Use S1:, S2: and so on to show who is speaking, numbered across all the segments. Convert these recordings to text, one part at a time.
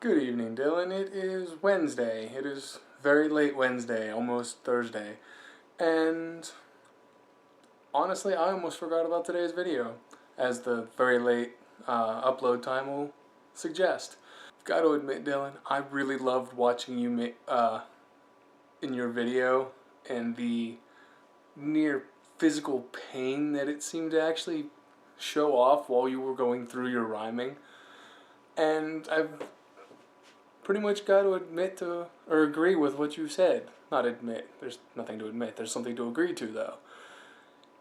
S1: Good evening, Dylan. It is Wednesday. It is very late Wednesday, almost Thursday. And honestly, I almost forgot about today's video, as the very late upload time will suggest. I've got to admit, Dylan, I really loved watching you in your video and the near physical pain that it seemed to actually show off while you were going through your rhyming. And I've pretty much got to admit to, or agree with what you said. Not admit, there's nothing to admit, there's something to agree to though.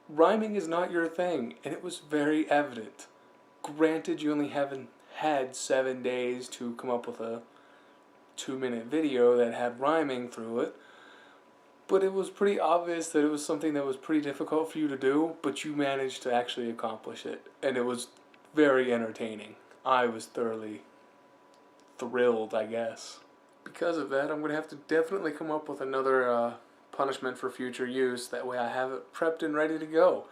S1: Rhyming is not your thing, and it was very evident. Granted, you only haven't had 7 days to come up with a 2-minute video that had rhyming through it, but it was pretty obvious that it was something that was pretty difficult for you to do, but you managed to actually accomplish it, and it was very entertaining. I was thoroughly thrilled, I guess. Because of that, I'm going to have to definitely come up with another punishment for future use. That way I have it prepped and ready to go.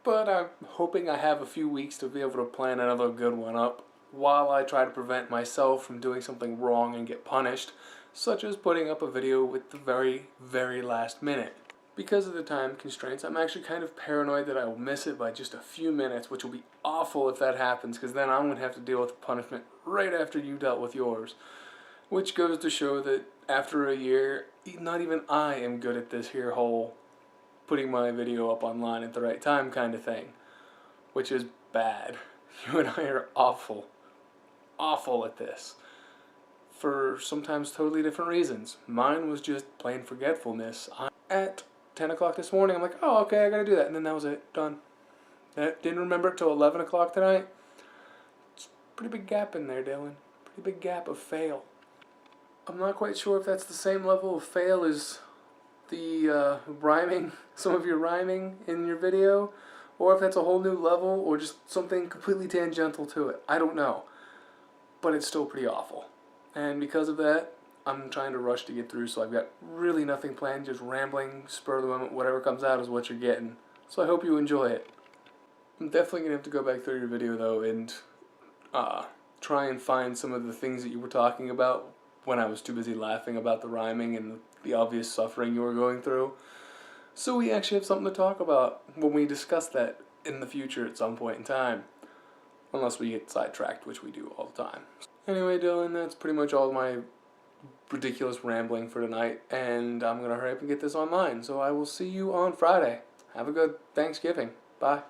S1: But I'm hoping I have a few weeks to be able to plan another good one up while I try to prevent myself from doing something wrong and get punished, such as putting up a video with the very, very last minute. Because of the time constraints, I'm actually kind of paranoid that I will miss it by just a few minutes, which will be awful if that happens, because then I'm going to have to deal with the punishment right after you dealt with yours. Which goes to show that after a year, not even I am good at this here whole putting my video up online at the right time kind of thing. Which is bad. You and I are awful at this. For sometimes totally different reasons. Mine was just plain forgetfulness. At 10 o'clock this morning, I'm like, oh, okay, I gotta do that. And then that was it. Done. I didn't remember it till 11 o'clock tonight. It's a pretty big gap in there, Dylan. Pretty big gap of fail. I'm not quite sure if that's the same level of fail as the rhyming, some of your rhyming in your video, or if that's a whole new level, or just something completely tangential to it. I don't know. But it's still pretty awful. And because of that, I'm trying to rush to get through, so I've got really nothing planned, just rambling, spur of the moment, whatever comes out is what you're getting. So I hope you enjoy it. I'm definitely going to have to go back through your video, though, and try and find some of the things that you were talking about when I was too busy laughing about the rhyming and the obvious suffering you were going through. So we actually have something to talk about when we discuss that in the future at some point in time. Unless we get sidetracked, which we do all the time. Anyway, Dylan, that's pretty much all my ridiculous rambling for tonight, and I'm going to hurry up and get this online. So I will see you on Friday. Have a good Thanksgiving. Bye.